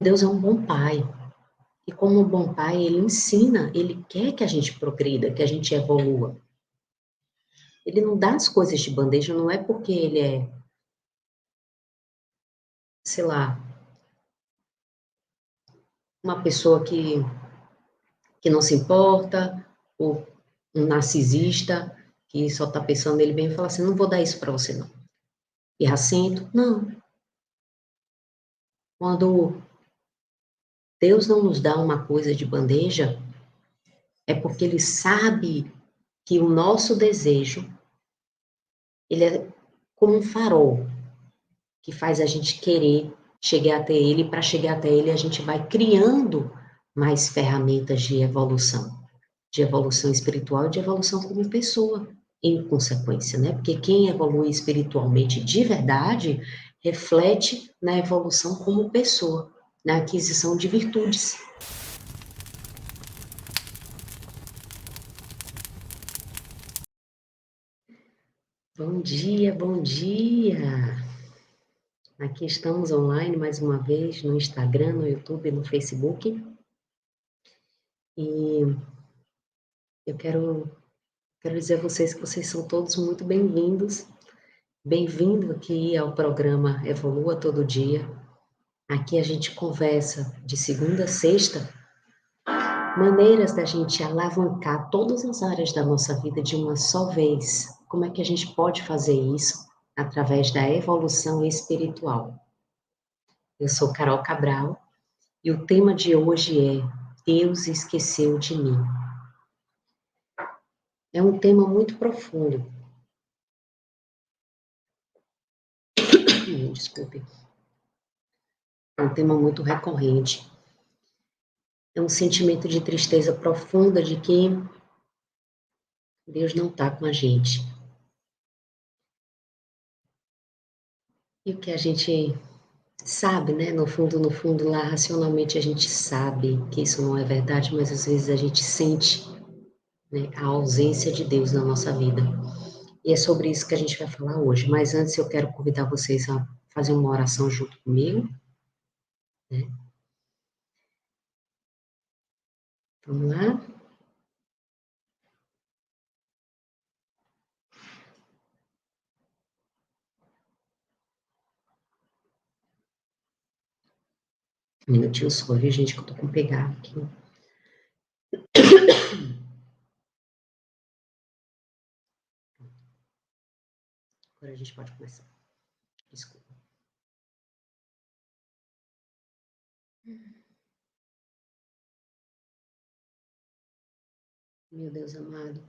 Deus é um bom pai. E como um bom pai, ele ensina, ele quer que a gente progrida, que a gente evolua. Ele não dá as coisas de bandeja, não é porque ele é, sei lá, uma pessoa que não se importa, ou um narcisista, que só está pensando nele bem e fala assim, não vou dar isso para você não. Pirracento, não. Quando Deus não nos dá uma coisa de bandeja, é porque ele sabe que o nosso desejo, ele é como um farol, que faz a gente querer chegar até ele, e para chegar até ele a gente vai criando mais ferramentas de evolução espiritual e de evolução como pessoa, em consequência, né? Porque quem evolui espiritualmente de verdade reflete na evolução como pessoa, na aquisição de virtudes. Bom dia, bom dia! Aqui estamos online mais uma vez no Instagram, no YouTube, no Facebook. E eu quero dizer a vocês que vocês são todos muito bem-vindos. Bem-vindo aqui ao programa Evolua Todo Dia. Aqui a gente conversa de segunda a sexta, maneiras da gente alavancar todas as áreas da nossa vida de uma só vez. Como é que a gente pode fazer isso? Através da evolução espiritual. Eu sou Carol Cabral e o tema de hoje é Deus esqueceu de mim. É um tema muito profundo. Desculpe. É um tema muito recorrente. É um sentimento de tristeza profunda de que Deus não está com a gente. E o que a gente sabe, né? No fundo, lá, racionalmente a gente sabe que isso não é verdade, mas às vezes a gente sente, né, a ausência de Deus na nossa vida. E é sobre isso que a gente vai falar hoje. Mas antes eu quero convidar vocês a fazer uma oração junto comigo, né? Vamos lá? Um minutinho só, viu, gente, que eu tô com pegar aqui. Agora a gente pode começar. Desculpa. Meu Deus amado.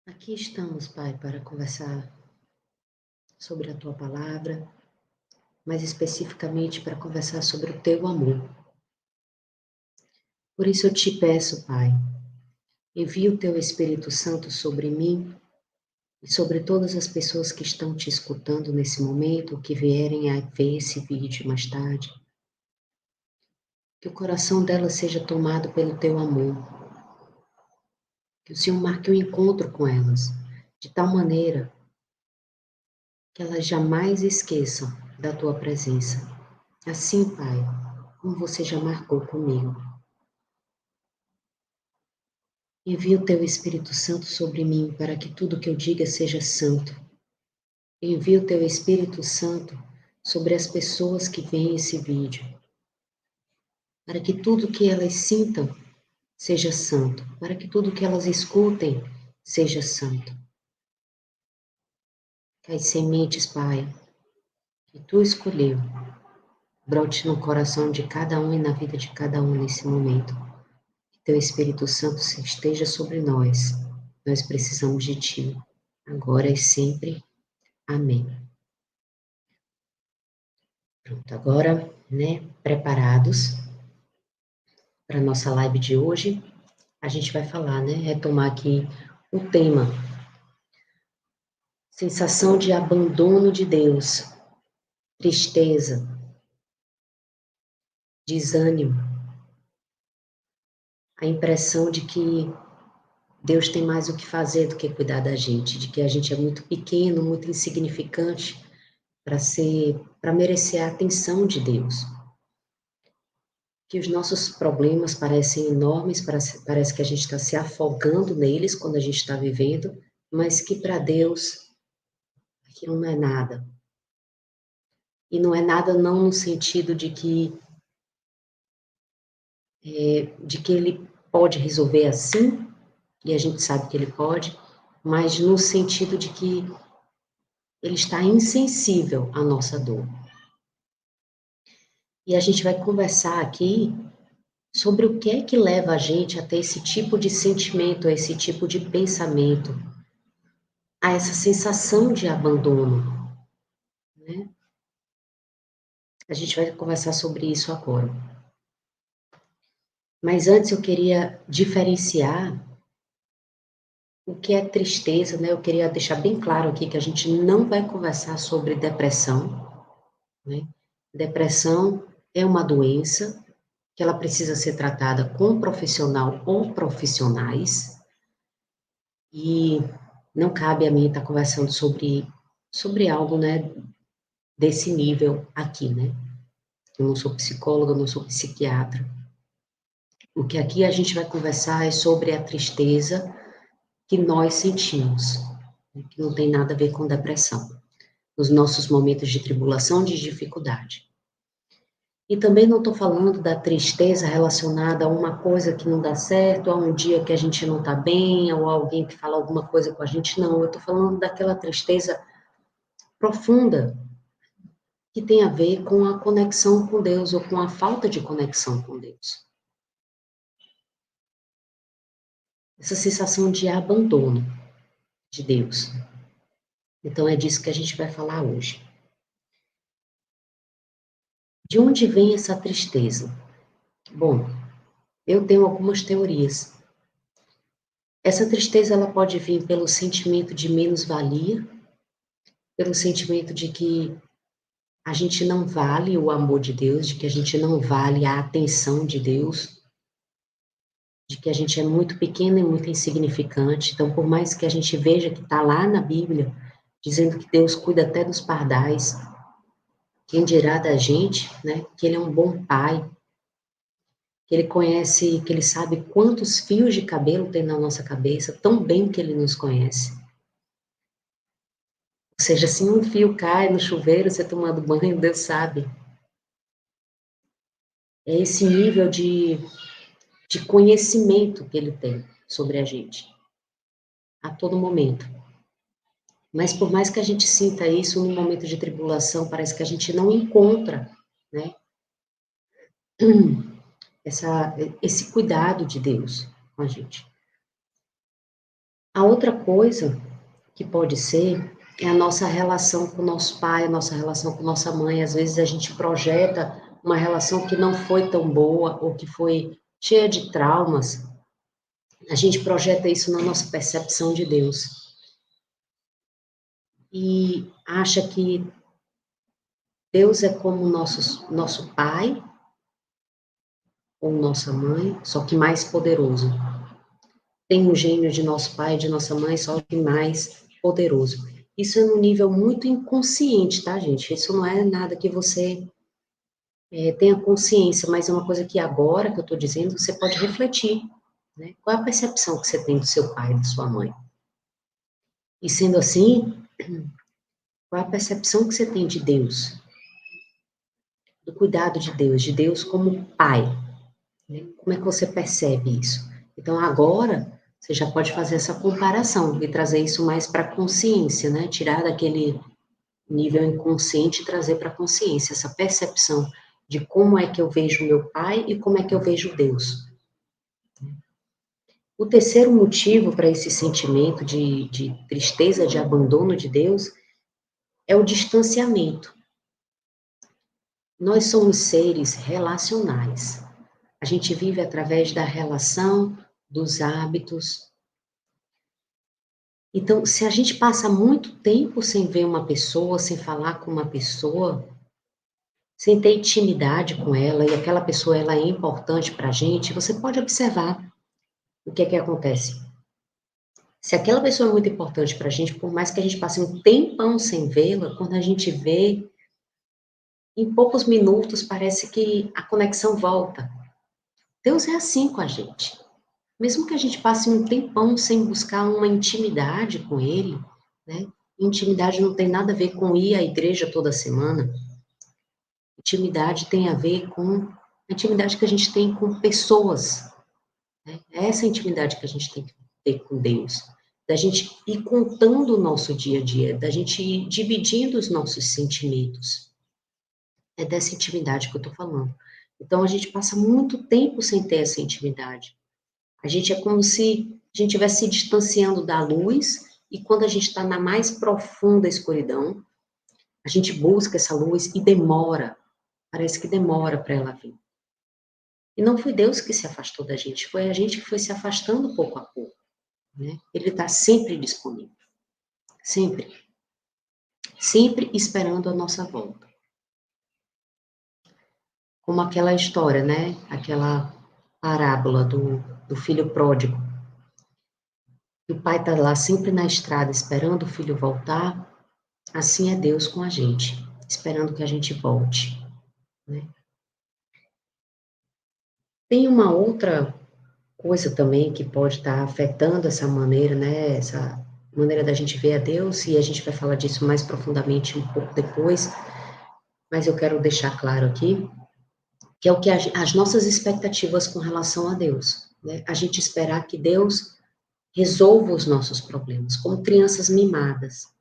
Aqui estamos, Pai, para conversar sobre a Tua palavra, mais especificamente para conversar sobre o Teu amor. Por isso eu te peço, Pai, envia o Teu Espírito Santo sobre mim e sobre todas as pessoas que estão te escutando nesse momento, que vierem a ver esse vídeo mais tarde. Que o coração delas seja tomado pelo Teu amor. Que o Senhor marque um encontro com elas, de tal maneira que elas jamais esqueçam da Tua presença. Assim, Pai, como você já marcou comigo. Envia o Teu Espírito Santo sobre mim para que tudo que eu diga seja santo. Envia o Teu Espírito Santo sobre as pessoas que veem esse vídeo, para que tudo que elas sintam seja santo, para que tudo que elas escutem seja santo. Que as sementes, Pai, que Tu escolheu, brote no coração de cada um e na vida de cada um nesse momento. Que Teu Espírito Santo esteja sobre nós. Nós precisamos de Ti, agora e sempre. Amém. Pronto, agora, né, preparados para a nossa live de hoje, a gente vai falar, né, retomar aqui o tema, sensação de abandono de Deus, tristeza, desânimo, a impressão de que Deus tem mais o que fazer do que cuidar da gente, de que a gente é muito pequeno, muito insignificante para ser para merecer a atenção de Deus. Que os nossos problemas parecem enormes, parece que a gente está se afogando neles quando a gente está vivendo, mas que para Deus aquilo não é nada. E não é nada não no sentido de que Ele pode resolver assim, e a gente sabe que Ele pode, mas no sentido de que Ele está insensível à nossa dor. E a gente vai conversar aqui sobre o que é que leva a gente a ter esse tipo de sentimento, a esse tipo de pensamento, a essa sensação de abandono, né? A gente vai conversar sobre isso agora. Mas antes eu queria diferenciar o que é tristeza, né? Eu queria deixar bem claro aqui que a gente não vai conversar sobre depressão, né? Depressão é uma doença que ela precisa ser tratada com um profissional ou profissionais, e não cabe a mim estar conversando sobre algo, né, desse nível aqui, né? Eu não sou psicóloga, eu não sou psiquiatra. O que aqui a gente vai conversar é sobre a tristeza que nós sentimos, né, que não tem nada a ver com depressão, nos nossos momentos de tribulação, de dificuldade. E também não estou falando da tristeza relacionada a uma coisa que não dá certo, a um dia que a gente não está bem, ou alguém que fala alguma coisa com a gente, não. Eu estou falando daquela tristeza profunda que tem a ver com a conexão com Deus ou com a falta de conexão com Deus. Essa sensação de abandono de Deus. Então é disso que a gente vai falar hoje. De onde vem essa tristeza? Bom, eu tenho algumas teorias. Essa tristeza ela pode vir pelo sentimento de menos-valia, pelo sentimento de que a gente não vale o amor de Deus, de que a gente não vale a atenção de Deus, de que a gente é muito pequeno e muito insignificante. Então, por mais que a gente veja que está lá na Bíblia, dizendo que Deus cuida até dos pardais, quem dirá da gente, né, que Ele é um bom pai, que Ele conhece, que Ele sabe quantos fios de cabelo tem na nossa cabeça, tão bem que Ele nos conhece. Ou seja, se um fio cai no chuveiro, você tomando banho, Deus sabe. É esse nível de conhecimento que Ele tem sobre a gente, a todo momento. Mas por mais que a gente sinta isso no momento de tribulação, parece que a gente não encontra, né, esse cuidado de Deus com a gente. A outra coisa que pode ser é a nossa relação com o nosso pai, a nossa relação com nossa mãe. Às vezes a gente projeta uma relação que não foi tão boa ou que foi cheia de traumas. A gente projeta isso na nossa percepção de Deus. E acha que Deus é como nosso pai ou nossa mãe, só que mais poderoso. Tem um gênio de nosso pai, de nossa mãe, só que mais poderoso. Isso é num nível muito inconsciente, tá, gente? Isso não é nada que você tenha consciência, mas é uma coisa que agora que eu estou dizendo, você pode refletir, né? Qual é a percepção que você tem do seu pai, da sua mãe? E sendo assim, qual é a percepção que você tem de Deus? Do cuidado de Deus como pai, né? Como é que você percebe isso? Então, agora, você já pode fazer essa comparação e trazer isso mais para a consciência, né? Tirar daquele nível inconsciente e trazer para a consciência essa percepção de como é que eu vejo meu pai e como é que eu vejo Deus. O terceiro motivo para esse sentimento de tristeza, de abandono de Deus, é o distanciamento. Nós somos seres relacionais. A gente vive através da relação, dos hábitos. Então, se a gente passa muito tempo sem ver uma pessoa, sem falar com uma pessoa, sem ter intimidade com ela, e aquela pessoa ela é importante para a gente, você pode observar o que é que acontece. Se aquela pessoa é muito importante para a gente, por mais que a gente passe um tempão sem vê-la, quando a gente vê, em poucos minutos parece que a conexão volta. Deus é assim com a gente. Mesmo que a gente passe um tempão sem buscar uma intimidade com Ele, né? Intimidade não tem nada a ver com ir à igreja toda semana. Intimidade tem a ver com a intimidade que a gente tem com pessoas, né? É essa intimidade que a gente tem que ter com Deus. Da gente ir contando o nosso dia a dia, da gente ir dividindo os nossos sentimentos. É dessa intimidade que eu estou falando. Então, a gente passa muito tempo sem ter essa intimidade. A gente é como se a gente estivesse se distanciando da luz, e quando a gente está na mais profunda escuridão, a gente busca essa luz e demora, parece que demora para ela vir. E não foi Deus que se afastou da gente, foi a gente que foi se afastando pouco a pouco, né? Ele está sempre disponível, sempre, sempre esperando a nossa volta. Como aquela história, né? Aquela parábola do filho pródigo. E o pai está lá sempre na estrada esperando o filho voltar. Assim é Deus com a gente, esperando que a gente volte, né? Tem uma outra coisa também que pode estar afetando essa maneira, né? Essa maneira da gente ver a Deus, e a gente vai falar disso mais profundamente um pouco depois, mas eu quero deixar claro aqui, que é o que as nossas expectativas com relação a Deus, né? A gente esperar que Deus resolva os nossos problemas, como crianças mimadas,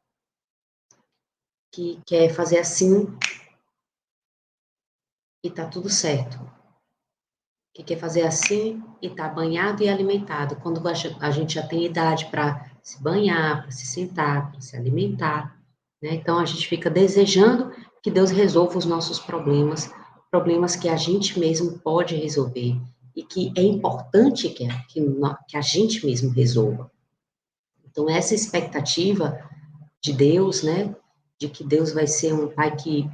que quer fazer assim e tá tudo certo. Que quer fazer assim e tá banhado e alimentado, quando a gente já tem idade para se banhar, para se sentar, para se alimentar, né? Então a gente fica desejando que Deus resolva os nossos problemas, problemas que a gente mesmo pode resolver e que é importante que a gente mesmo resolva. Então essa expectativa de Deus, né, de que Deus vai ser um pai que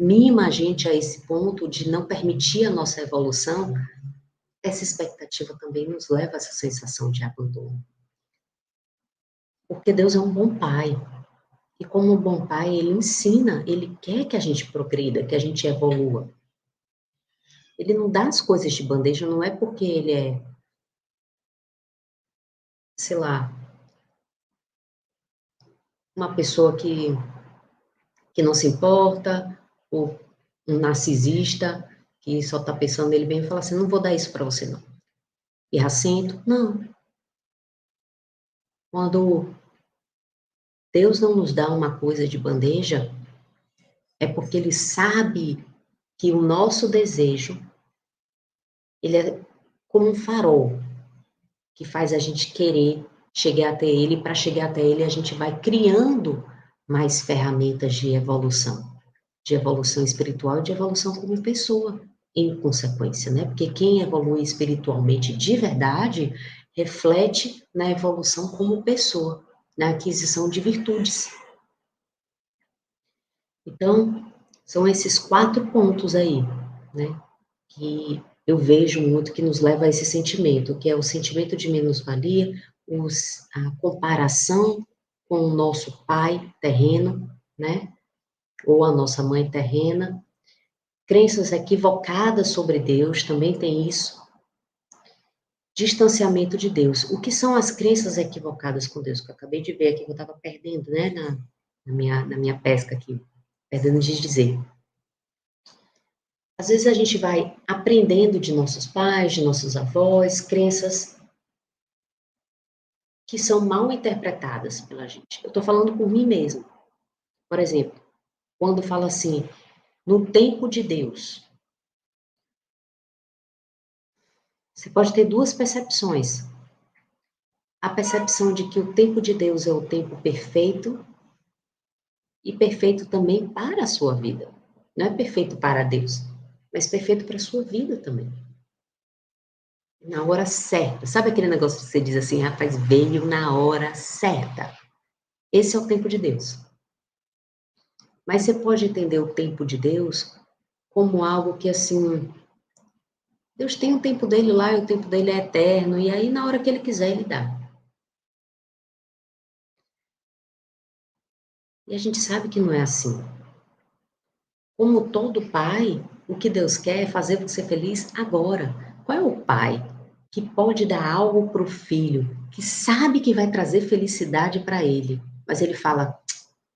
mima a gente a esse ponto de não permitir a nossa evolução, essa expectativa também nos leva a essa sensação de abandono. Porque Deus é um bom pai. E como um bom pai, ele ensina, ele quer que a gente progrida, que a gente evolua. Ele não dá as coisas de bandeja, não é porque ele é, sei lá, uma pessoa que não se importa, ou um narcisista, que só está pensando nele bem e fala assim, não vou dar isso para você não. Pirracento, não. Quando Deus não nos dá uma coisa de bandeja, é porque ele sabe que o nosso desejo, ele é como um farol, que faz a gente querer chegar até ele, e para chegar até ele a gente vai criando mais ferramentas de evolução espiritual e de evolução como pessoa, em consequência, né? Porque quem evolui espiritualmente de verdade, reflete na evolução como pessoa, na aquisição de virtudes. Então, são esses 4 pontos aí, né? Que eu vejo muito que nos leva a esse sentimento, que é o sentimento de menos-valia, a comparação com o nosso pai terreno, né? Ou a nossa mãe terrena. Crenças equivocadas sobre Deus, também tem isso. Distanciamento de Deus. O que são as crenças equivocadas com Deus? Que eu acabei de ver aqui, que eu estava perdendo, né? Na minha pesca aqui. Perdendo de dizer. Às vezes a gente vai aprendendo de nossos pais, de nossos avós, crenças que são mal interpretadas pela gente. Eu estou falando por mim mesmo. Por exemplo, quando fala assim, no tempo de Deus, você pode ter duas percepções. A percepção de que o tempo de Deus é o tempo perfeito e perfeito também para a sua vida. Não é perfeito para Deus, mas perfeito para a sua vida também. Na hora certa. Sabe aquele negócio que você diz assim, rapaz, veio na hora certa. Esse é o tempo de Deus. Mas você pode entender o tempo de Deus como algo que, assim, Deus tem o tempo dele lá e o tempo dele é eterno, e aí na hora que ele quiser, ele dá. E a gente sabe que não é assim. Como todo pai, o que Deus quer é fazer você feliz agora. Qual é o pai que pode dar algo para o filho, que sabe que vai trazer felicidade para ele, mas ele fala,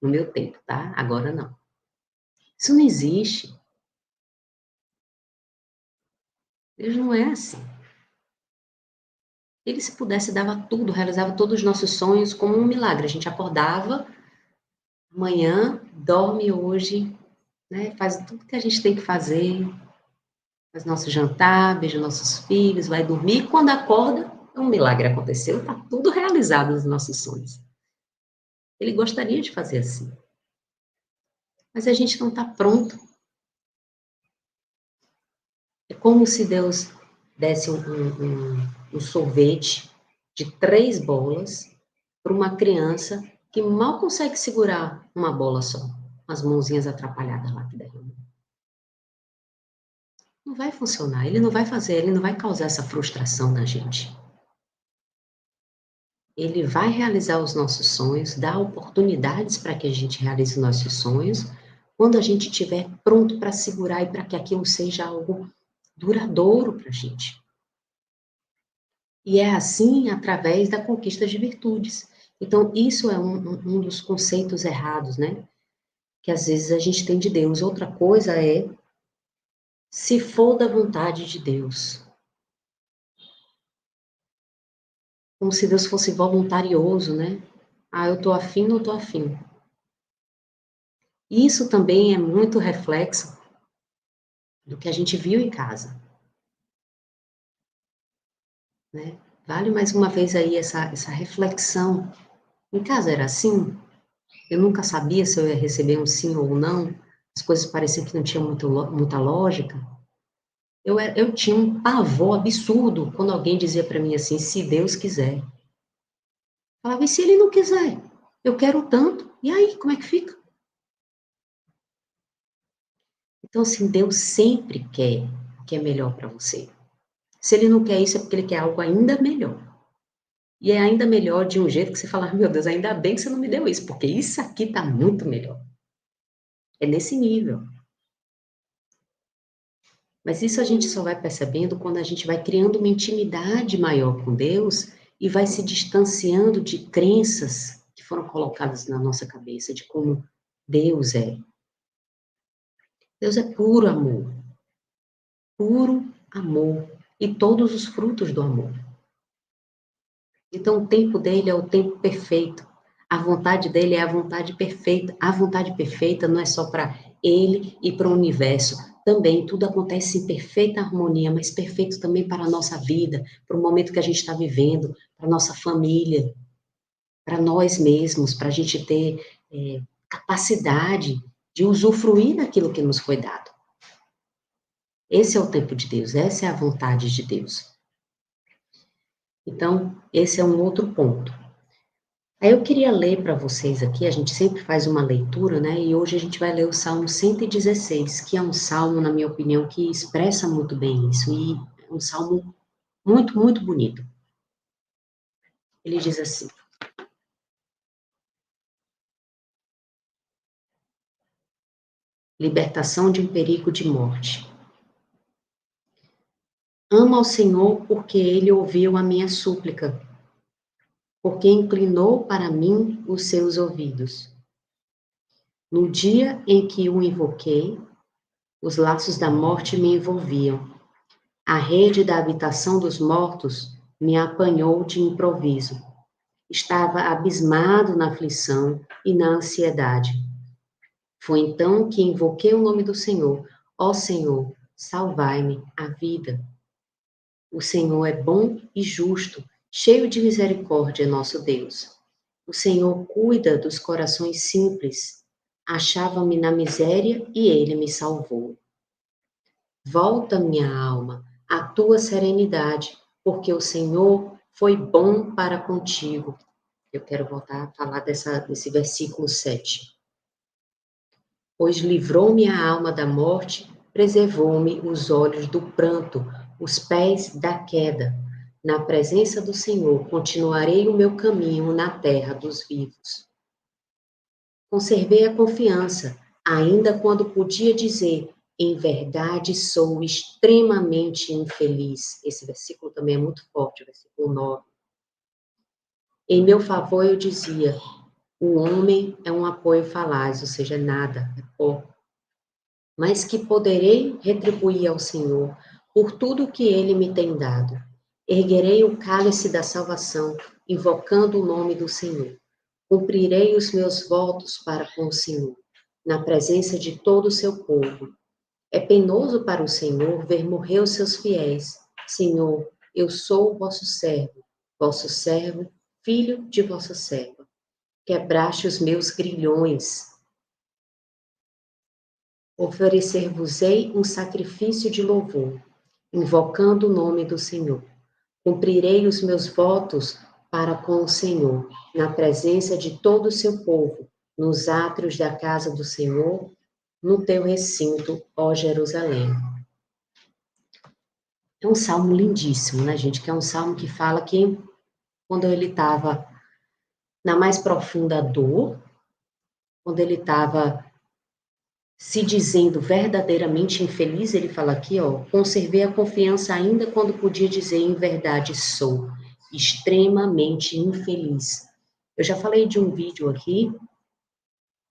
no meu tempo, tá? Agora não. Isso não existe. Deus não é assim. Ele, se pudesse, dava tudo, realizava todos os nossos sonhos como um milagre. A gente acordava, amanhã, dorme hoje, né? Faz tudo que a gente tem que fazer, faz nosso jantar, beija nossos filhos, vai dormir. Quando acorda, um milagre aconteceu, está tudo realizado nos nossos sonhos. Ele gostaria de fazer assim, mas a gente não está pronto. É como se Deus desse um sorvete de 3 bolas para uma criança que mal consegue segurar uma bola só, com as mãozinhas atrapalhadas lá que derrama. Não vai funcionar, ele não vai fazer, ele não vai causar essa frustração na gente. Ele vai realizar os nossos sonhos, dar oportunidades para que a gente realize os nossos sonhos, quando a gente estiver pronto para segurar e para que aquilo seja algo duradouro para a gente. E é assim através da conquista de virtudes. Então, isso é um dos conceitos errados, né? Que às vezes a gente tem de Deus. Outra coisa é, se for da vontade de Deus. Como se Deus fosse voluntarioso, né? Ah, eu tô afim, não tô afim. Isso também é muito reflexo do que a gente viu em casa, né? Vale mais uma vez aí essa reflexão. Em casa era assim? Eu nunca sabia se eu ia receber um sim ou não. As coisas pareciam que não tinham muita lógica. Eu tinha um pavor absurdo quando alguém dizia para mim assim, se Deus quiser. Eu falava, e se ele não quiser? Eu quero tanto. E aí, como é que fica? Então, assim, Deus sempre quer o que é melhor para você. Se ele não quer isso, é porque ele quer algo ainda melhor. E é ainda melhor de um jeito que você fala, meu Deus, ainda bem que você não me deu isso, porque isso aqui tá muito melhor. É nesse nível. Mas isso a gente só vai percebendo quando a gente vai criando uma intimidade maior com Deus e vai se distanciando de crenças que foram colocadas na nossa cabeça de como Deus é. Deus é puro amor e todos os frutos do amor. Então o tempo dele é o tempo perfeito. A vontade dele é a vontade perfeita. A vontade perfeita não é só para ele e para o universo. Também tudo acontece em perfeita harmonia, mas perfeito também para a nossa vida, para o momento que a gente está vivendo, para a nossa família, para nós mesmos, para a gente ter capacidade de usufruir daquilo que nos foi dado. Esse é o tempo de Deus, essa é a vontade de Deus. Então, esse é um outro ponto. Aí eu queria ler para vocês aqui, a gente sempre faz uma leitura, né? E hoje a gente vai ler o Salmo 116, que é um salmo, na minha opinião, que expressa muito bem isso, e é um salmo muito, muito bonito. Ele diz assim: libertação de um perigo de morte. Amo ao Senhor porque ele ouviu a minha súplica, porque inclinou para mim os seus ouvidos. No dia em que o invoquei, os laços da morte me envolviam. A rede da habitação dos mortos me apanhou de improviso. Estava abismado na aflição e na ansiedade. Foi então que invoquei o nome do Senhor. Ó Senhor, salvai-me a vida. O Senhor é bom e justo, cheio de misericórdia, nosso Deus. O Senhor cuida dos corações simples. Achava-me na miséria e ele me salvou. Volta, minha alma, à tua serenidade, porque o Senhor foi bom para contigo. Eu quero voltar a falar desse versículo 7. Pois livrou-me a alma da morte, preservou-me os olhos do pranto, os pés da queda. Na presença do Senhor, continuarei o meu caminho na terra dos vivos. Conservei a confiança, ainda quando podia dizer, em verdade sou extremamente infeliz. Esse versículo também é muito forte, o versículo 9. Em meu favor eu dizia, o homem é um apoio falaz, ou seja, nada, é pouco. Mas que poderei retribuir ao Senhor por tudo que ele me tem dado. Erguerei o cálice da salvação, invocando o nome do Senhor. Cumprirei os meus votos para com o Senhor, na presença de todo o seu povo. É penoso para o Senhor ver morrer os seus fiéis. Senhor, eu sou o vosso servo, filho de vossa serva. Quebraste os meus grilhões. Oferecer-vos-ei um sacrifício de louvor, invocando o nome do Senhor. Cumprirei os meus votos para com o Senhor, na presença de todo o seu povo, nos átrios da casa do Senhor, no teu recinto, ó Jerusalém. É um salmo lindíssimo, né, gente? Que é um salmo que fala que quando ele estava na mais profunda dor, quando ele estava se dizendo verdadeiramente infeliz, ele fala aqui, ó, conservei a confiança ainda quando podia dizer em verdade sou extremamente infeliz. Eu já falei de um vídeo aqui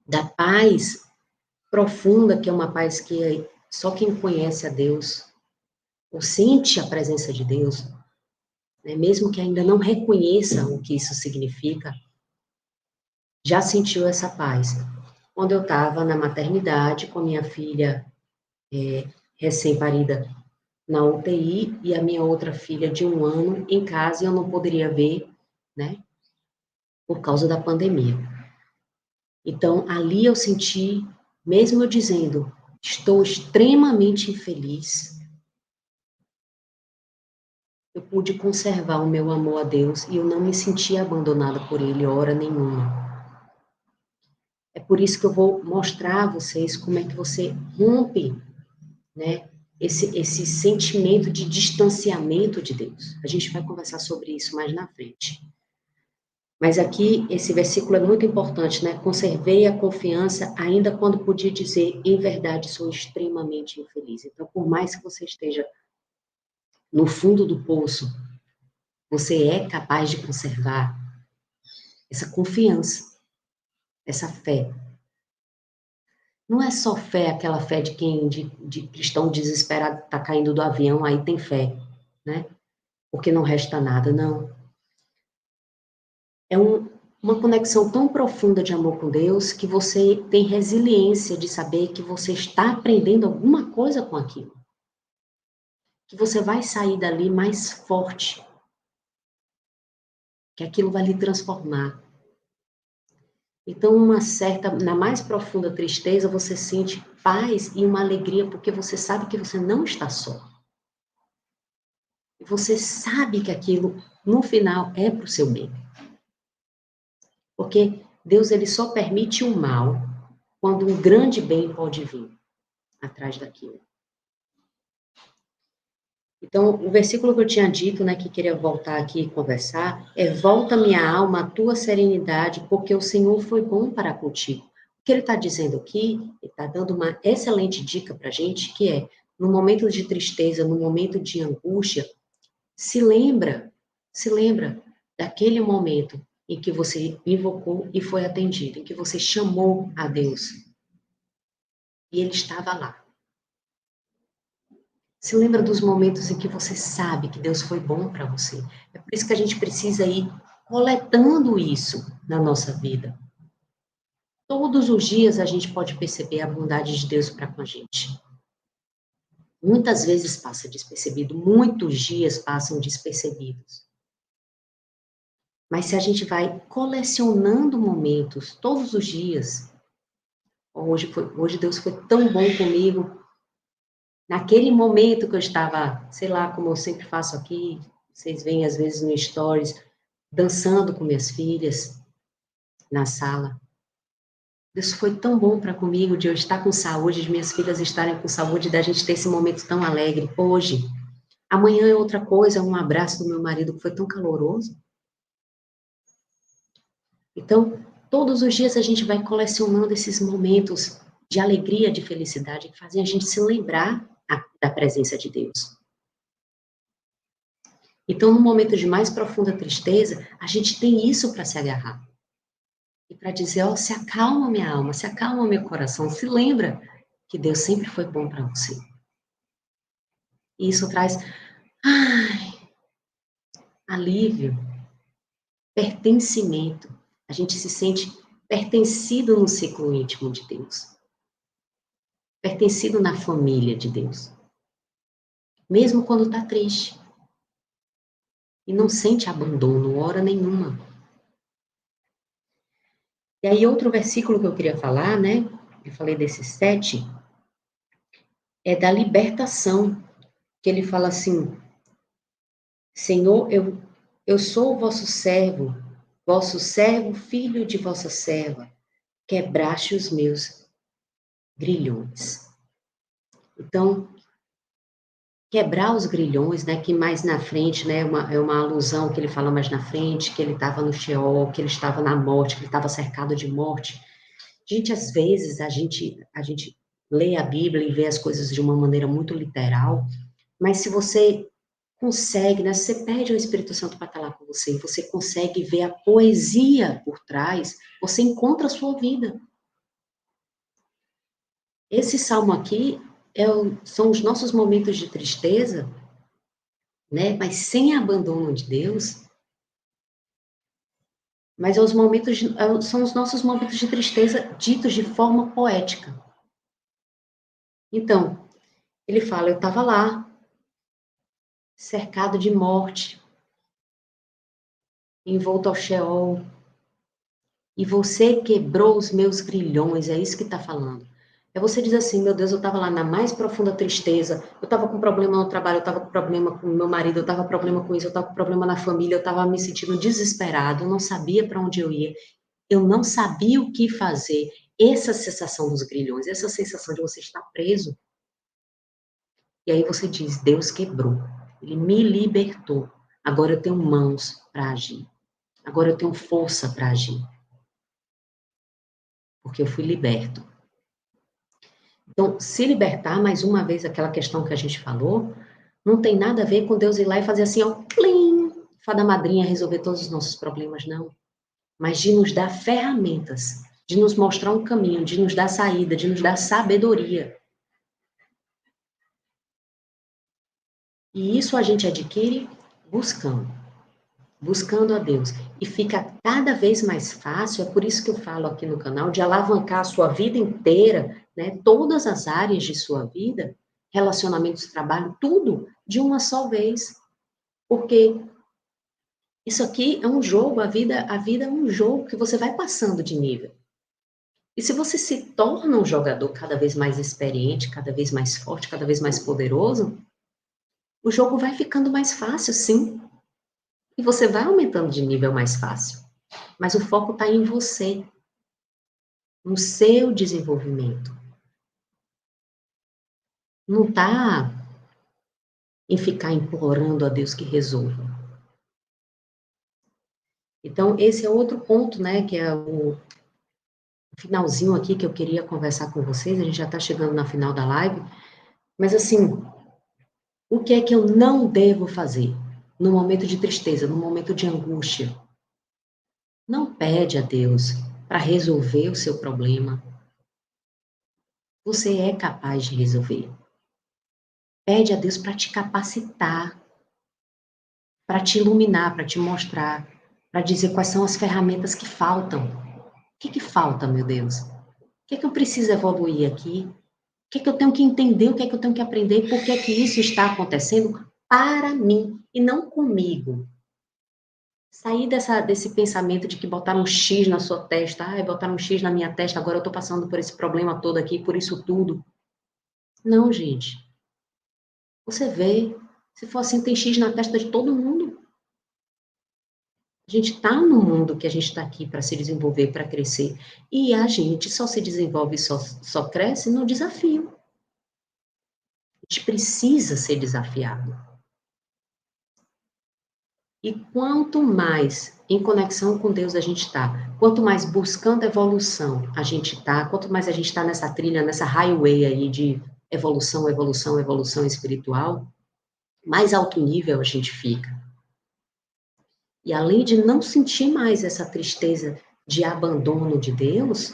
da paz profunda, que é uma paz que só quem conhece a Deus, ou sente a presença de Deus, né, mesmo que ainda não reconheça o que isso significa, já sentiu essa paz. Quando eu estava na maternidade com a minha filha recém-parida na UTI e a minha outra filha de 1 ano em casa e eu não poderia ver, né, por causa da pandemia. Então, ali eu senti, mesmo eu dizendo, estou extremamente infeliz, eu pude conservar o meu amor a Deus e eu não me senti abandonada por Ele hora nenhuma. É por isso que eu vou mostrar a vocês como é que você rompe, né, esse sentimento de distanciamento de Deus. A gente vai conversar sobre isso mais na frente. Mas aqui, esse versículo é muito importante, né? Conservei a confiança ainda quando podia dizer, em verdade, sou extremamente infeliz. Então, por mais que você esteja no fundo do poço, você é capaz de conservar essa confiança, essa fé. Não é só fé, aquela fé de quem, de cristão desesperado, está caindo do avião, aí tem fé, né? Porque não resta nada, não. É uma conexão tão profunda de amor com Deus que você tem resiliência de saber que você está aprendendo alguma coisa com aquilo. Que você vai sair dali mais forte. Que aquilo vai lhe transformar. Então, na mais profunda tristeza, você sente paz e uma alegria, porque você sabe que você não está só. E você sabe que aquilo, no final, é para o seu bem. Porque Deus, ele só permite o mal quando um grande bem pode vir atrás daquilo. Então, o versículo que eu tinha dito, né, que queria voltar aqui e conversar, é: volta minha alma à tua serenidade, porque o Senhor foi bom para contigo. O que ele está dizendo aqui, ele está dando uma excelente dica para a gente, que é, no momento de tristeza, no momento de angústia, se lembra daquele momento em que você invocou e foi atendido, em que você chamou a Deus. E ele estava lá. Se lembra dos momentos em que você sabe que Deus foi bom para você. É por isso que a gente precisa ir coletando isso na nossa vida. Todos os dias a gente pode perceber a bondade de Deus para com a gente. Muitas vezes passa despercebido, muitos dias passam despercebidos. Mas se a gente vai colecionando momentos todos os dias, hoje Deus foi tão bom comigo. Naquele momento que eu estava, sei lá, como eu sempre faço aqui, vocês veem às vezes no stories, dançando com minhas filhas na sala. Deus foi tão bom para comigo de eu estar com saúde, de minhas filhas estarem com saúde, da gente ter esse momento tão alegre hoje. Amanhã é outra coisa, um abraço do meu marido que foi tão caloroso. Então, todos os dias a gente vai colecionando esses momentos de alegria, de felicidade, que fazem a gente se lembrar da presença de Deus. Então, no momento de mais profunda tristeza, a gente tem isso para se agarrar. E para dizer, ó, se acalma minha alma, se acalma meu coração, se lembra que Deus sempre foi bom para você. E isso traz, alívio, pertencimento. A gente se sente pertencido no ciclo íntimo de Deus. Pertencido na família de Deus. Mesmo quando está triste. E não sente abandono, hora nenhuma. E aí, outro versículo que eu queria falar, né? Eu falei desses 7, é da libertação. Que ele fala assim, Senhor, eu sou o vosso servo, filho de vossa serva, quebraste os meus grilhões. Então, quebrar os grilhões, né, que mais na frente, né, é uma alusão que ele fala mais na frente, que ele estava no Sheol, que ele estava na morte, que ele estava cercado de morte. Gente, às vezes a gente lê a Bíblia e vê as coisas de uma maneira muito literal, mas se você consegue, né, se você pede ao Espírito Santo para estar lá com você, e você consegue ver a poesia por trás, você encontra a sua vida. Esse salmo aqui são os nossos momentos de tristeza, né, mas sem abandono de Deus, mas são os nossos momentos de tristeza ditos de forma poética. Então, ele fala, eu estava lá, cercado de morte, envolto ao Sheol, e você quebrou os meus grilhões, é isso que está falando. É você dizer assim, meu Deus, eu estava lá na mais profunda tristeza, eu estava com problema no trabalho, eu estava com problema com meu marido, eu estava com problema com isso, eu estava com problema na família, eu estava me sentindo desesperado, eu não sabia para onde eu ia, eu não sabia o que fazer. Essa sensação dos grilhões, essa sensação de você estar preso. E aí você diz, Deus quebrou, Ele me libertou, agora eu tenho mãos para agir, agora eu tenho força para agir, porque eu fui liberto. Então, se libertar, mais uma vez, aquela questão que a gente falou, não tem nada a ver com Deus ir lá e fazer assim, ó, plim, fada madrinha, resolver todos os nossos problemas, não. Mas de nos dar ferramentas, de nos mostrar um caminho, de nos dar saída, de nos dar sabedoria. E isso a gente adquire buscando a Deus. E fica cada vez mais fácil, é por isso que eu falo aqui no canal, de alavancar a sua vida inteira, né, todas as áreas de sua vida, relacionamentos, trabalho, tudo, de uma só vez. Porque isso aqui é um jogo, a vida é um jogo que você vai passando de nível. E se você se torna um jogador cada vez mais experiente, cada vez mais forte, cada vez mais poderoso, o jogo vai ficando mais fácil, sim. E você vai aumentando de nível mais fácil. Mas o foco está em você, no seu desenvolvimento. Não está em ficar implorando a Deus que resolva. Então, esse é outro ponto, né, que é o finalzinho aqui que eu queria conversar com vocês, a gente já está chegando na final da live, mas assim, o que é que eu não devo fazer no momento de tristeza, no momento de angústia? Não pede a Deus para resolver o seu problema. Você é capaz de resolver. Pede a Deus para te capacitar, para te iluminar, para te mostrar, para dizer quais são as ferramentas que faltam. O que falta, meu Deus? O que é que eu preciso evoluir aqui? O que é que eu tenho que entender? O que é que eu tenho que aprender? Por que é que isso está acontecendo para mim e não comigo? Sair desse pensamento de que botaram um X na sua testa, botaram um X na minha testa, agora eu estou passando por esse problema todo aqui, por isso tudo. Não, gente. Você vê, se for assim, tem X na testa de todo mundo. A gente está no mundo que a gente está aqui para se desenvolver, para crescer. E a gente só se desenvolve, só cresce no desafio. A gente precisa ser desafiado. E quanto mais em conexão com Deus a gente está, quanto mais buscando evolução a gente está, quanto mais a gente está nessa trilha, nessa highway aí de evolução, evolução, evolução espiritual, mais alto nível a gente fica. E além de não sentir mais essa tristeza de abandono de Deus,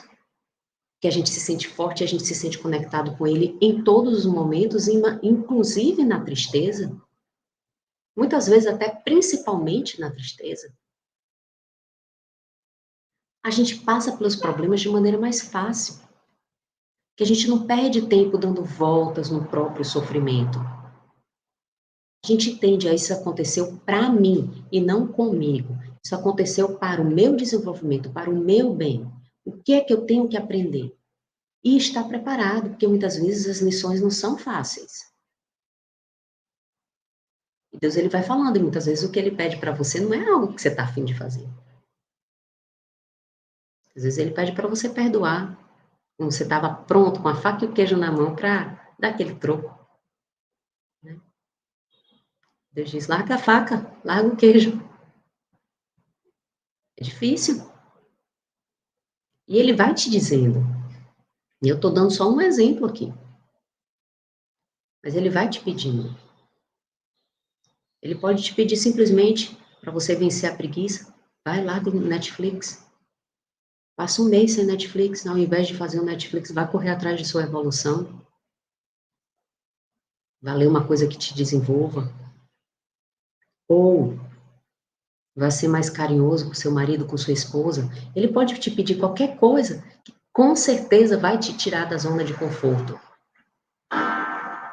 que a gente se sente forte, a gente se sente conectado com Ele em todos os momentos, inclusive na tristeza, muitas vezes até principalmente na tristeza, a gente passa pelos problemas de maneira mais fácil, que a gente não perde tempo dando voltas no próprio sofrimento. A gente entende, isso aconteceu para mim e não comigo. Isso aconteceu para o meu desenvolvimento, para o meu bem. O que é que eu tenho que aprender? E estar preparado, porque muitas vezes as lições não são fáceis. E Deus ele vai falando, e muitas vezes o que ele pede para você não é algo que você está afim de fazer. Às vezes ele pede para você perdoar, como você estava pronto com a faca e o queijo na mão para dar aquele troco. Né? Deus diz, larga a faca, larga o queijo. É difícil. E ele vai te dizendo. E eu estou dando só um exemplo aqui. Mas ele vai te pedindo. Ele pode te pedir simplesmente para você vencer a preguiça. Vai lá do Netflix. Passa um mês sem Netflix, ao invés de fazer o Netflix, vai correr atrás de sua evolução. Vai ler uma coisa que te desenvolva. Ou vai ser mais carinhoso com seu marido, com sua esposa. Ele pode te pedir qualquer coisa que com certeza vai te tirar da zona de conforto.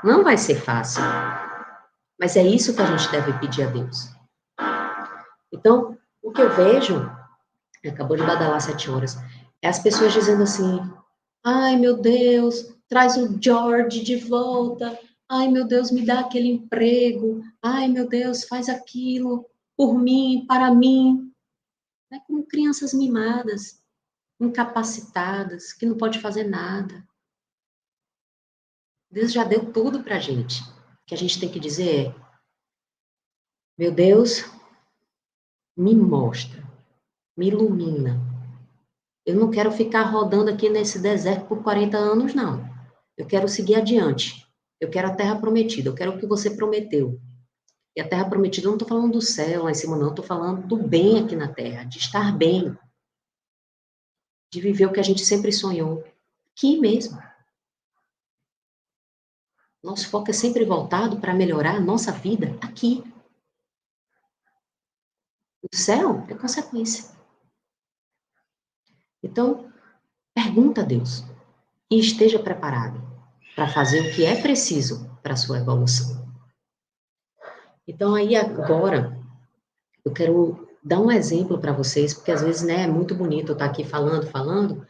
Não vai ser fácil, mas é isso que a gente deve pedir a Deus. Então, o que eu vejo, acabou de badalar 7 horas, é as pessoas dizendo assim, ai meu Deus, traz o George de volta, ai meu Deus, me dá aquele emprego, ai meu Deus, faz aquilo por mim, para mim. É como crianças mimadas, incapacitadas, que não pode fazer nada. Deus já deu tudo para a gente. O que a gente tem que dizer é, meu Deus, me mostra, me ilumina. Eu não quero ficar rodando aqui nesse deserto por 40 anos, não. Eu quero seguir adiante. Eu quero a terra prometida, eu quero o que você prometeu. E a terra prometida, eu não estou falando do céu lá em cima, não. Estou falando do bem aqui na terra, de estar bem. De viver o que a gente sempre sonhou. Aqui mesmo. Nosso foco é sempre voltado para melhorar a nossa vida aqui. O céu é consequência. Então, pergunta a Deus e esteja preparado para fazer o que é preciso para a sua evolução. Então, aí agora, eu quero dar um exemplo para vocês, porque às vezes, né, é muito bonito eu estar aqui falando,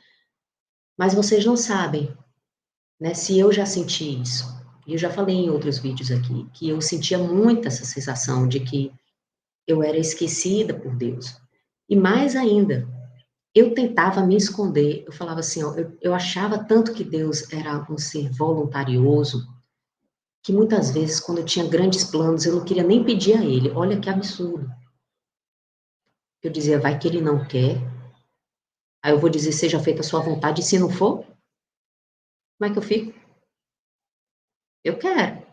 mas vocês não sabem, né, se eu já senti isso. E eu já falei em outros vídeos aqui, que eu sentia muito essa sensação de que eu era esquecida por Deus. E mais ainda, eu tentava me esconder, eu falava assim, ó, eu achava tanto que Deus era um ser voluntarioso, que muitas vezes, quando eu tinha grandes planos, eu não queria nem pedir a Ele. Olha que absurdo. Eu dizia, vai que Ele não quer. Aí eu vou dizer, seja feita a sua vontade, e se não for, como é que eu fico? Eu quero.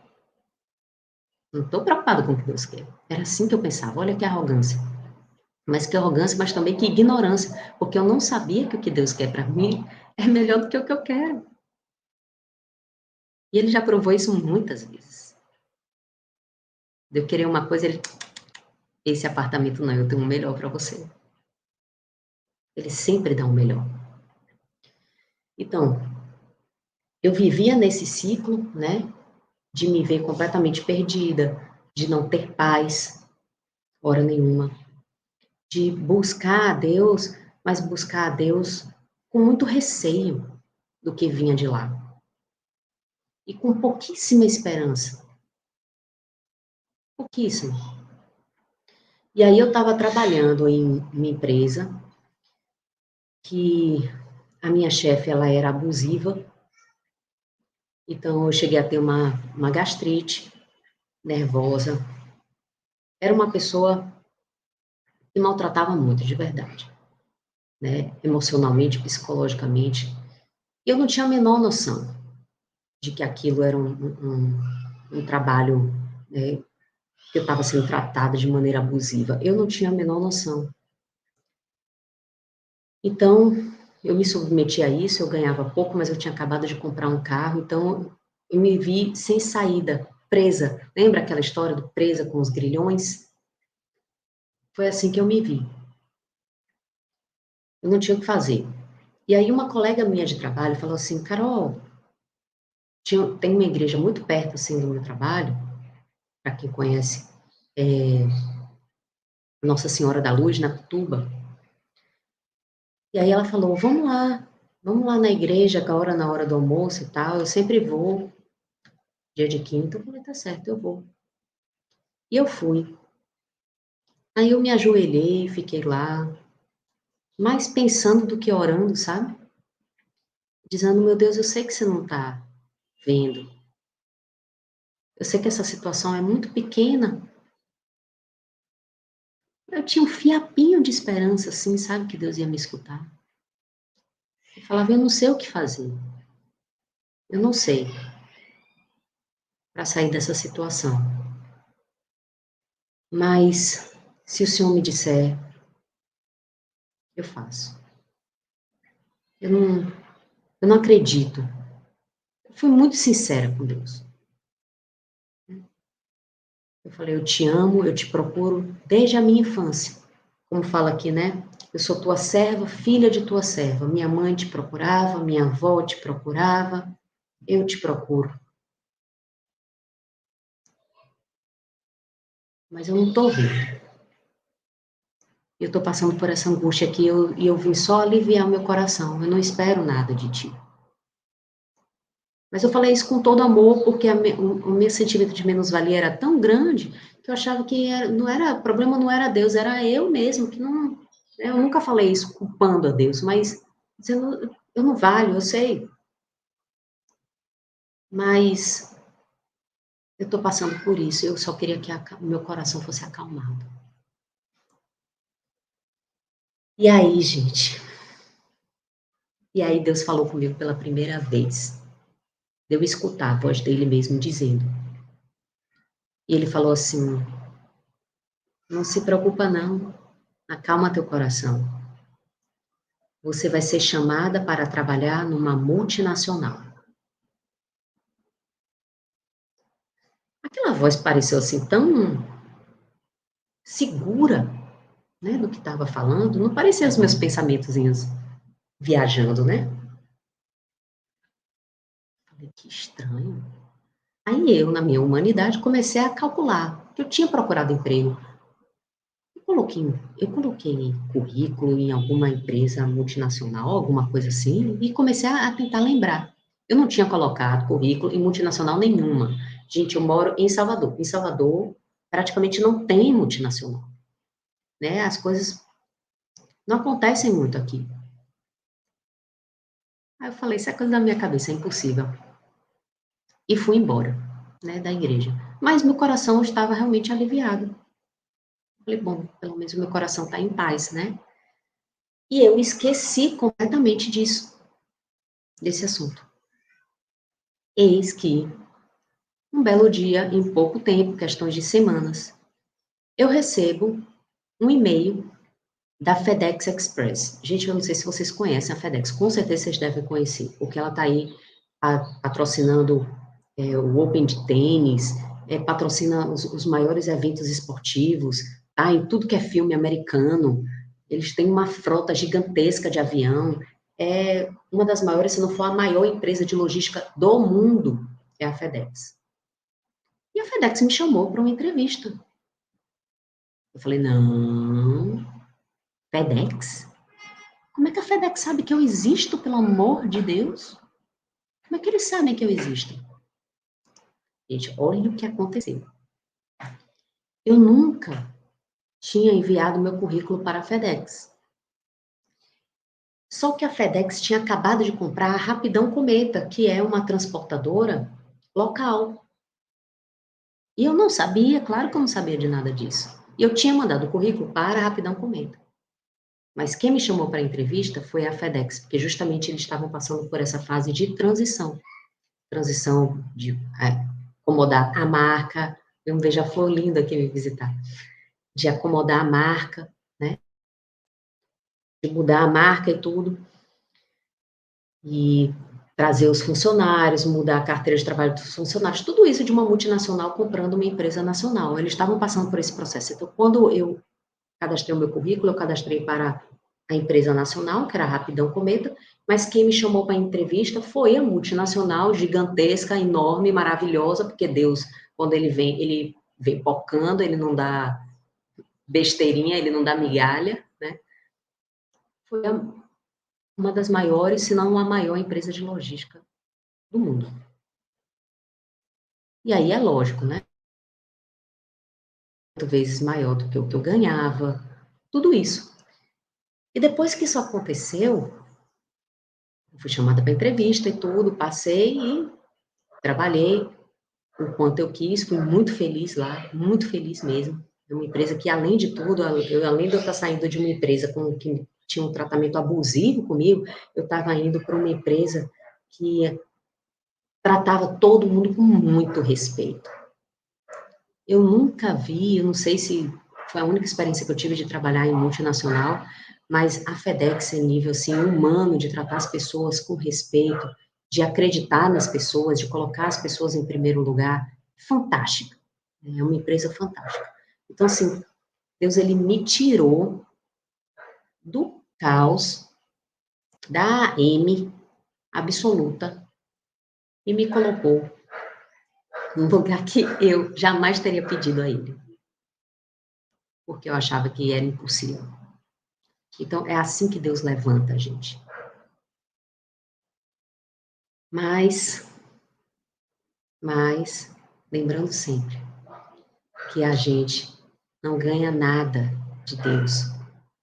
Não estou preocupada com o que Deus quer. Era assim que eu pensava, olha que arrogância. Mas que arrogância, mas também que ignorância, porque eu não sabia que o que Deus quer para mim é melhor do que o que eu quero. E Ele já provou isso muitas vezes. De eu querer uma coisa, Ele, esse apartamento não, eu tenho um melhor para você. Ele sempre dá um melhor. Então, eu vivia nesse ciclo, né, de me ver completamente perdida, de não ter paz, hora nenhuma, de buscar a Deus, mas buscar a Deus com muito receio do que vinha de lá. E com pouquíssima esperança. Pouquíssimo. E aí eu estava trabalhando em uma empresa que a minha chefe, ela era abusiva, então eu cheguei a ter uma gastrite nervosa. Era uma pessoa e maltratava muito, de verdade, né? Emocionalmente, psicologicamente. E eu não tinha a menor noção de que aquilo era um trabalho, né, que eu estava sendo tratada de maneira abusiva. Eu não tinha a menor noção. Então, eu me submeti a isso, eu ganhava pouco, mas eu tinha acabado de comprar um carro, então eu me vi sem saída, presa. Lembra aquela história do presa com os grilhões? Foi assim que eu me vi. Eu não tinha o que fazer. E aí uma colega minha de trabalho falou assim, Carol, tem uma igreja muito perto assim do meu trabalho, para quem conhece, é, Nossa Senhora da Luz, na Pituba. E aí ela falou, vamos lá na igreja, agora na hora do almoço e tal, eu sempre vou, dia de quinta. Eu falei, tá certo, eu vou. E eu fui. Aí eu me ajoelhei, fiquei lá, mais pensando do que orando, sabe? Dizendo, meu Deus, eu sei que você não está vendo. Eu sei que essa situação é muito pequena. Eu tinha um fiapinho de esperança, assim, sabe, que Deus ia me escutar. Eu falava, eu não sei o que fazer. Eu não sei para sair dessa situação. Mas, se o Senhor me disser, eu faço. Eu não, eu não acredito. Eu fui muito sincera com Deus. Eu falei, eu te amo, eu te procuro desde a minha infância. Como fala aqui, né? Eu sou tua serva, filha de tua serva. Minha mãe te procurava, minha avó te procurava, eu te procuro. Mas eu não estou vendo. Eu estou passando por essa angústia aqui e eu vim só aliviar meu coração. Eu não espero nada de ti. Mas eu falei isso com todo amor, porque o meu sentimento de menos-valia era tão grande que eu achava que não era, o problema não era Deus, era eu mesmo, que não. Eu nunca falei isso culpando a Deus, mas dizendo, eu não valho, eu sei. Mas eu estou passando por isso, eu só queria que o meu coração fosse acalmado. E aí, gente, e aí Deus falou comigo pela primeira vez. Deu escutar a voz dele mesmo dizendo. E ele falou assim: não se preocupa não, acalma teu coração. Você vai ser chamada para trabalhar numa multinacional. Aquela voz pareceu assim tão segura, né, do que estava falando. Não parecia os meus pensamentozinhos viajando, né? Falei, que estranho. Aí eu, na minha humanidade, comecei a calcular que eu tinha procurado emprego. Eu coloquei currículo em alguma empresa multinacional, alguma coisa assim, e comecei a tentar lembrar. Eu não tinha colocado currículo em multinacional nenhuma. Gente, eu moro em Salvador. Em Salvador, praticamente não tem multinacional, né? As coisas não acontecem muito aqui. Aí eu falei, isso é coisa da minha cabeça, é impossível. E fui embora, né, da igreja. Mas meu coração estava realmente aliviado. Falei, bom, pelo menos meu coração está em paz, né? E eu esqueci completamente disso, desse assunto. Eis que, um belo dia, em pouco tempo, questões de semanas, eu recebo um e-mail da FedEx Express. Gente, eu não sei se vocês conhecem a FedEx, com certeza vocês devem conhecer, porque ela está aí patrocinando o Open de tênis, patrocina os maiores eventos esportivos, tá? Em tudo que é filme americano. Eles têm uma frota gigantesca de avião. É uma das maiores, se não for a maior empresa de logística do mundo, é a FedEx. E a FedEx me chamou para uma entrevista. Eu falei, não, FedEx? Como é que a FedEx sabe que eu existo, pelo amor de Deus? Como é que eles sabem que eu existo? Gente, olha o que aconteceu. Eu nunca tinha enviado meu currículo para a FedEx. Só que a FedEx tinha acabado de comprar a Rapidão Cometa, que é uma transportadora local. E eu não sabia, claro que eu não sabia de nada disso. E eu tinha mandado o currículo para a Rapidão Comenta. Mas quem me chamou para a entrevista foi a FedEx, porque justamente eles estavam passando por essa fase de transição. Transição de acomodar a marca. Eu vejo a Flor linda aqui me visitar. De acomodar a marca, né? De mudar a marca e tudo. E trazer os funcionários, mudar a carteira de trabalho dos funcionários, tudo isso de uma multinacional comprando uma empresa nacional. Eles estavam passando por esse processo. Então, quando eu cadastrei o meu currículo, eu cadastrei para a empresa nacional, que era a Rapidão Cometa, mas quem me chamou para a entrevista foi a multinacional, gigantesca, enorme, maravilhosa, porque Deus, quando ele vem pocando, ele não dá besteirinha, ele não dá migalha, né? Foi uma das maiores, se não a maior empresa de logística do mundo. E aí é lógico, né? 8 vezes maior do que o que eu ganhava, tudo isso. E depois que isso aconteceu, eu fui chamada para entrevista e tudo, passei e trabalhei o quanto eu quis, fui muito feliz lá, muito feliz mesmo. É uma empresa que, além de tudo, além de eu estar saindo de uma empresa que tinha um tratamento abusivo comigo, eu estava indo para uma empresa que tratava todo mundo com muito respeito. Eu nunca vi, eu não sei se foi a única experiência que eu tive de trabalhar em multinacional, mas a FedEx é nível assim humano de tratar as pessoas com respeito, de acreditar nas pessoas, de colocar as pessoas em primeiro lugar, fantástica. É uma empresa fantástica. Então assim, Deus ele me tirou do caos da AM absoluta e me colocou num lugar que eu jamais teria pedido a ele, porque eu achava que era impossível. Então, é assim que Deus levanta a gente. Mas, lembrando sempre que a gente não ganha nada de Deus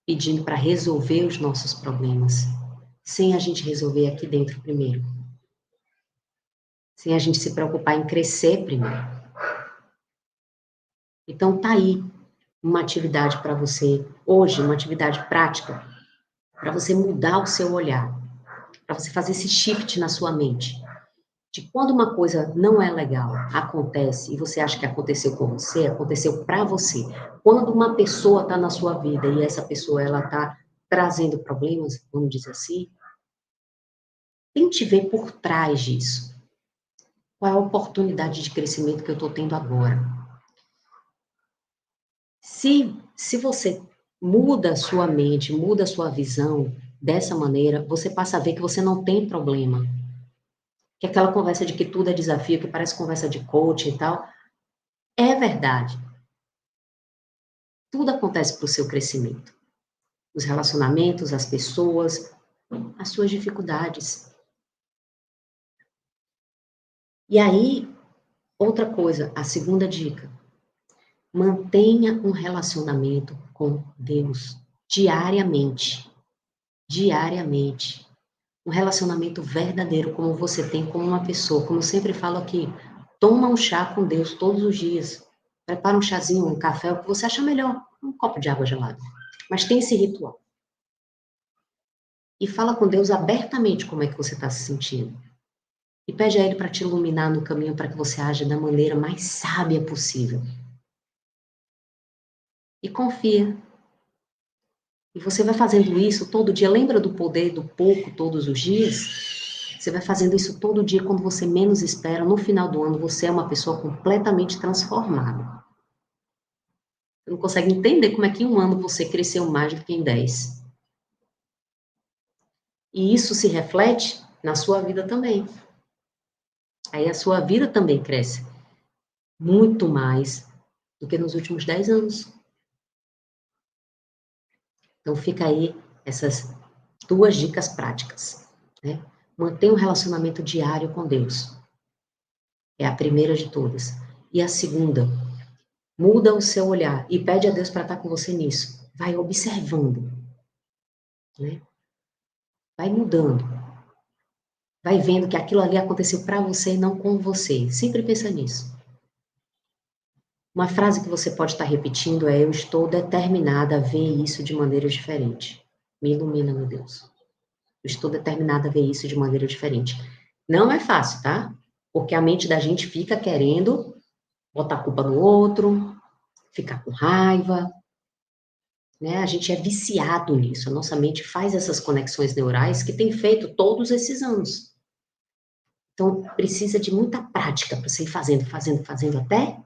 pedindo para resolver os nossos problemas, sem a gente resolver aqui dentro primeiro. Sem a gente se preocupar em crescer primeiro. Então, tá aí uma atividade para você, hoje, uma atividade prática, para você mudar o seu olhar, para você fazer esse shift na sua mente. De quando uma coisa não é legal, acontece, e você acha que aconteceu com você, aconteceu para você. Quando uma pessoa está na sua vida e essa pessoa ela está trazendo problemas, vamos dizer assim, tente ver por trás disso. Qual é a oportunidade de crescimento que eu estou tendo agora? Se você muda a sua mente, muda a sua visão dessa maneira, você passa a ver que você não tem problema. Que aquela conversa de que tudo é desafio, que parece conversa de coach e tal, é verdade. Tudo acontece para o seu crescimento. Os relacionamentos, as pessoas, as suas dificuldades. E aí, outra coisa, a segunda dica. Mantenha um relacionamento com Deus diariamente. Diariamente. Um relacionamento verdadeiro, como você tem com uma pessoa. Como eu sempre falo aqui, toma um chá com Deus todos os dias. Prepara um chazinho, um café, o que você acha melhor. Um copo de água gelada. Mas tem esse ritual. E fala com Deus abertamente como é que você está se sentindo. E pede a Ele para te iluminar no caminho para que você aja da maneira mais sábia possível. E confia. E você vai fazendo isso todo dia. Lembra do poder do pouco todos os dias? Você vai fazendo isso todo dia quando você menos espera. No final do ano, você é uma pessoa completamente transformada. Você não consegue entender como é que em um ano você cresceu mais do que em 10. E isso se reflete na sua vida também. Aí a sua vida também cresce muito mais do que nos últimos 10 anos. Então fica aí essas 2 dicas práticas, né? Mantenha um relacionamento diário com Deus. É a primeira de todas. E a segunda, muda o seu olhar e pede a Deus para estar com você nisso. Vai observando, né? Vai mudando. Vai vendo que aquilo ali aconteceu para você e não com você. Sempre pensa nisso. Uma frase que você pode estar repetindo é: eu estou determinada a ver isso de maneira diferente. Me ilumina, meu Deus. Eu estou determinada a ver isso de maneira diferente. Não é fácil, tá? Porque a mente da gente fica querendo botar a culpa no outro, ficar com raiva, né? A gente é viciado nisso. A nossa mente faz essas conexões neurais que tem feito todos esses anos. Então, precisa de muita prática para você ir fazendo até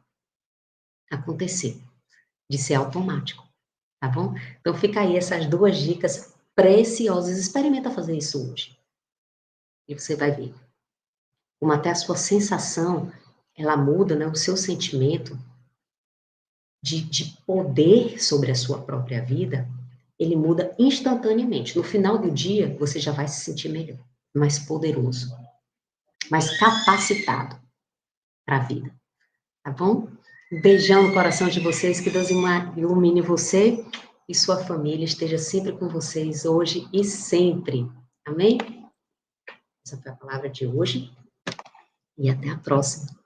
acontecer, de ser automático, tá bom? Então, fica aí essas duas dicas preciosas. Experimenta fazer isso hoje. E você vai ver como até a sua sensação, ela muda, né? O seu sentimento de poder sobre a sua própria vida, ele muda instantaneamente. No final do dia, você já vai se sentir melhor, mais poderoso, mais capacitado para a vida, tá bom? Um beijão no coração de vocês, que Deus ilumine você e sua família, esteja sempre com vocês hoje e sempre. Amém? Essa foi a palavra de hoje e até a próxima.